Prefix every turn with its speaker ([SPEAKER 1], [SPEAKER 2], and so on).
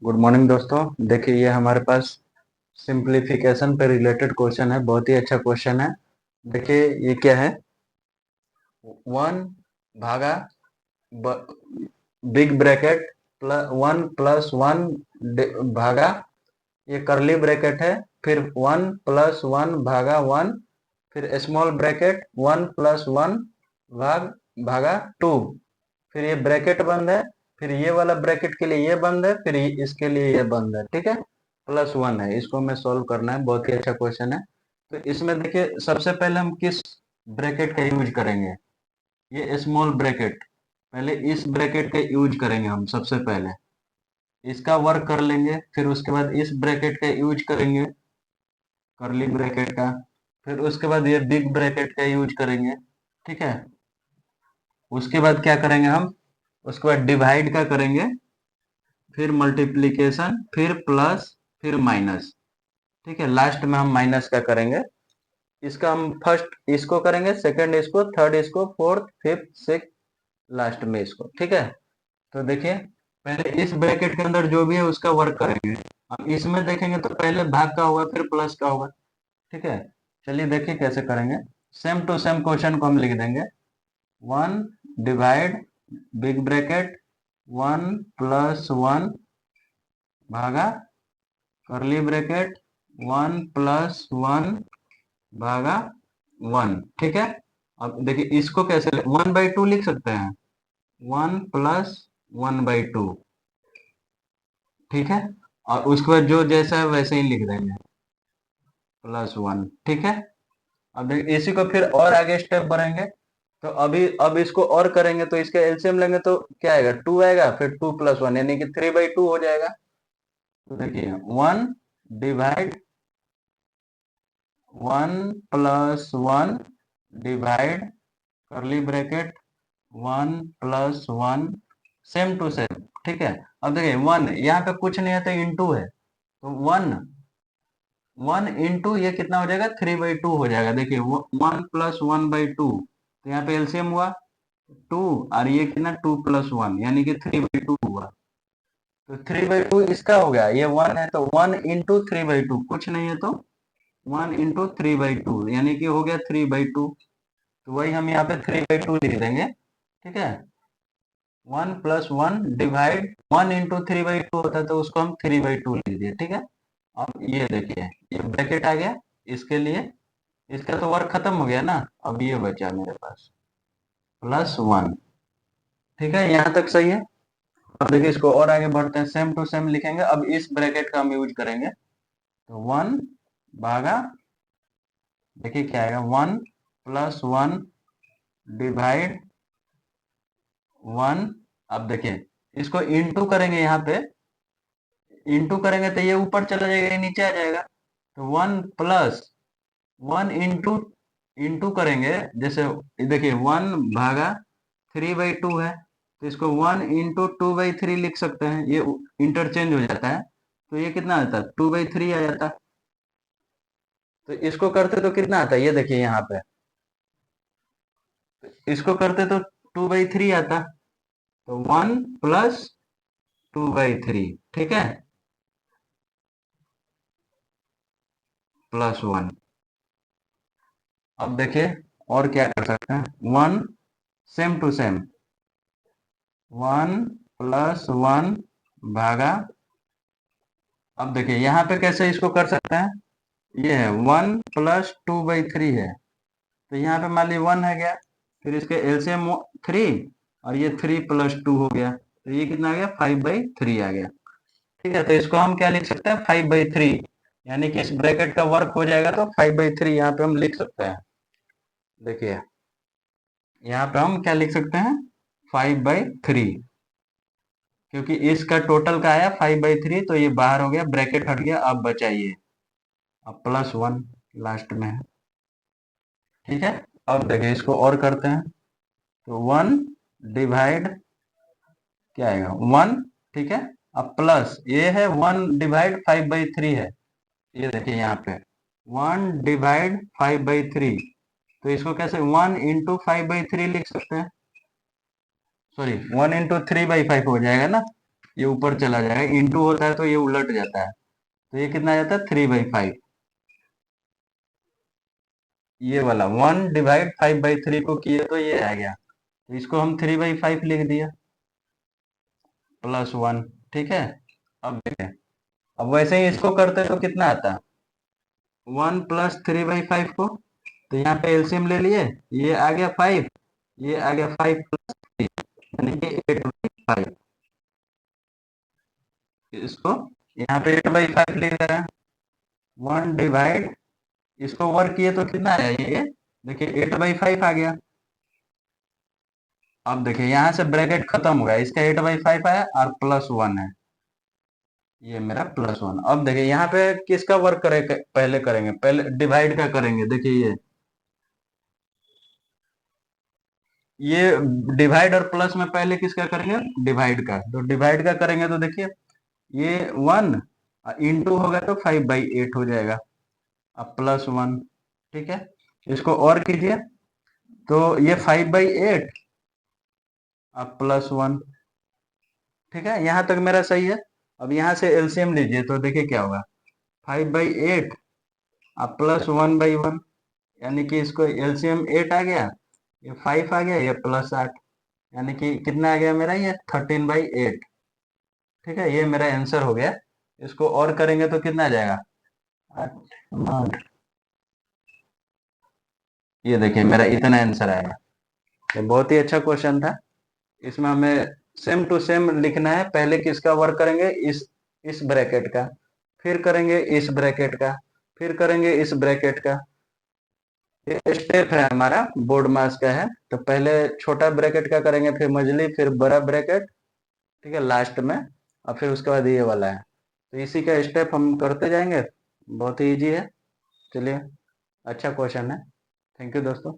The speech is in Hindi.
[SPEAKER 1] गुड मॉर्निंग दोस्तों। देखिए ये हमारे पास सिंप्लीफिकेशन पे रिलेटेड क्वेश्चन है। बहुत ही अच्छा क्वेश्चन है। देखिए ये क्या है। वन भागा बिग ब्रैकेट प्लस वन भागा, ये करली ब्रैकेट है। फिर वन प्लस वन भागा वन, फिर small bracket one plus one भाग भागा टू। फिर ये ब्रैकेट बंद है। फिर ये वाला ब्रैकेट के लिए ये बंद है, फिर इसके लिए ये बंद है। ठीक है, प्लस वन है। इसको हमें सॉल्व करना है। बहुत ही अच्छा क्वेश्चन है। तो इसमें देखिए सबसे पहले हम किस ब्रैकेट का यूज करेंगे। ये स्मॉल ब्रैकेट, पहले इस ब्रैकेट का यूज करेंगे हम। सबसे पहले इसका वर्क कर लेंगे, फिर उसके बाद इस ब्रैकेट का यूज करेंगे, करली ब्रैकेट का। फिर उसके बाद ये बिग ब्रैकेट का यूज करेंगे। ठीक है, उसके बाद क्या करेंगे हम, उसके बाद डिवाइड का करेंगे, फिर मल्टीप्लीकेशन, फिर प्लस, फिर माइनस। ठीक है, लास्ट में हम माइनस का करेंगे। इसका हम फर्स्ट इसको करेंगे, सेकंड इसको, थर्ड इसको, फोर्थ, फिफ्थ, सिक्स, लास्ट में इसको। ठीक है, तो देखिए पहले इस ब्रैकेट के अंदर जो भी है उसका वर्क करेंगे। अब इसमें देखेंगे तो पहले भाग का होगा, फिर प्लस का होगा। ठीक है, चलिए देखिए कैसे करेंगे। सेम टू सेम क्वेश्चन को हम लिख देंगे। One divide big bracket one plus one भागा curly bracket one plus one भागा वन। ठीक है, अब देखिए इसको कैसे वन बाई टू लिख सकते हैं। One plus one by two. ठीक है, और उसके बाद जो जैसा है वैसे ही लिख देंगे, प्लस वन। ठीक है, अब देखिए इसी को फिर और आगे स्टेप बढ़ेंगे। तो अब इसको और करेंगे तो इसका एलसीएम लेंगे तो क्या आएगा, टू आएगा, फिर टू प्लस वन यानी कि थ्री बाई टू हो जाएगा। तो देखिए one divide one plus one divide curly bracket one plus one, same to same. ठीक है, अब देखिए वन यहाँ पे कुछ नहीं है तो इंटू है, तो वन वन इंटू ये कितना हो जाएगा, थ्री बाई टू हो जाएगा। देखिए one plus one by two, तो यहाँ पे एलसीएम हुआ टू, और ये कितना टू प्लस वन यानी कि थ्री बाई टू हुआ। तो थ्री बाई टू इसका हो गया, ये वन है तो one into three by two, कुछ नहीं है तो one into three by two यानी कि हो गया थ्री बाई टू। तो वही हम यहाँ पे थ्री बाई टू लिख देंगे। ठीक है, one plus one divide one into three by two होता है तो उसको हम थ्री बाई टू लिख दिए। ठीक है, अब ये देखिए ये ब्रैकेट आ गया इसके लिए, इसका तो वर्क खत्म हो गया ना। अब ये बचा मेरे पास प्लस वन। ठीक है, यहाँ तक सही है। अब देखिए इसको और आगे बढ़ते हैं, सेम टू सेम लिखेंगे। अब इस ब्रैकेट का हम यूज करेंगे, तो वन भागा, देखिए क्या आएगा, one plus one divide one. अब देखिए इसको इंटू करेंगे, यहाँ पे इंटू करेंगे तो ये ऊपर चला जाएगा, ये नीचे आ जाएगा। तो one plus one into into करेंगे, जैसे देखिए वन भागा थ्री बाई टू है, तो इसको one into two by three लिख सकते हैं। ये इंटरचेंज हो जाता है, तो ये कितना आता है, टू बाई थ्री आ जाता है। तो इसको करते तो कितना आता है, ये देखिए यहाँ पे इसको करते तो टू बाई थ्री आता। तो one plus two by three. ठीक है, प्लस वन। अब देखिए और क्या कर सकते हैं, one same to same, one plus one भागा। अब देखिए यहाँ पे कैसे इसको कर सकते हैं, ये है one plus two by three है, तो यहाँ पे मान ली वन है गया, फिर इसके एलसीएम थ्री, और ये थ्री प्लस टू हो गया, तो ये कितना आ गया, फाइव बाई थ्री आ गया। ठीक है, तो इसको हम क्या लिख सकते हैं, फाइव बाई थ्री, यानी कि इस ब्रैकेट का वर्क हो जाएगा तो फाइव बाई थ्री यहाँ पे हम लिख सकते हैं। देखिए यहाँ पे हम क्या लिख सकते हैं, फाइव बाई थ्री, क्योंकि इसका टोटल का आया फाइव बाई थ्री, तो ये बाहर हो गया, ब्रैकेट हट गया, अब बचाइए, अब प्लस वन लास्ट में है। ठीक है, अब देखिए इसको और करते हैं, तो वन डिवाइड क्या आएगा, वन। ठीक है, अब प्लस ये है one divide five by three है, ये देखिए यहाँ पे one divide five by three, तो इसको कैसे one into five by three लिख सकते हैं, sorry one into three by five हो जाएगा ना। ये ऊपर चला जाएगा, इंटू होता है तो ये उलट जाता है, तो ये कितना आ जाता है 3/5। ये वाला 1/5/3 को किए तो ये आ गया, तो इसको हम 3/5 लिख दिया, +1। ठीक है, अब देखें, अब वैसे ही इसको करते तो कितना आता, 1 + 3/5 को, तो यहाँ पे एलसीएम ले लिए, ये आ गया 5, ये आ गया 5 + 3, यानी कि 8/5। इसको यहाँ पे 8/5 लिख दे रहे हैं, 1 इसको वर्क किए तो कितना आया, ये देखिए 8/5 आ गया। अब देखिए यहाँ से ब्रैकेट खत्म हो गया, इसका 8/5 आया और +1 है, ये मेरा +1। अब देखिए यहाँ पे किसका वर्क करेंगे, पहले करेंगे, पहले डिवाइड का करेंगे। देखिए ये डिवाइड और प्लस में पहले किसका करेंगे, डिवाइड का। तो डिवाइड का करेंगे तो देखिए ये 1 इंटू होगा तो 5/8 हो जाएगा, अब +1। ठीक है, इसको और कीजिए तो ये 5/8 अब +1। ठीक है, यहाँ तक मेरा सही है। अब यहाँ से एलसीएम लीजिए तो देखिए क्या होगा, 5/8 अब +1/1, यानी कि इसको एलसीएम 8 आ गया, ये 5 आ गया, ये +8, यानी कि कितना आ गया मेरा, ये 13/8। ठीक है, ये मेरा आंसर हो गया। इसको और करेंगे तो कितना आ जाएगा, 8। ये देखिए मेरा इतना आंसर आएगा। ये बहुत ही अच्छा क्वेश्चन था। इसमें हमें सेम टू सेम लिखना है, पहले किसका वर्क करेंगे, इस ब्रैकेट का, फिर करेंगे इस ब्रैकेट का, फिर करेंगे इस ब्रैकेट का। ये स्टेप है हमारा, बोर्ड मास का है। तो पहले छोटा ब्रैकेट का करेंगे, फिर मझली, फिर बड़ा ब्रैकेट, ठीक है, लास्ट में, और फिर उसके बाद ये वाला है। तो इसी का स्टेप हम करते जाएंगे, बहुत ही इजी है। चलिए, अच्छा क्वेश्चन है। थैंक यू दोस्तों।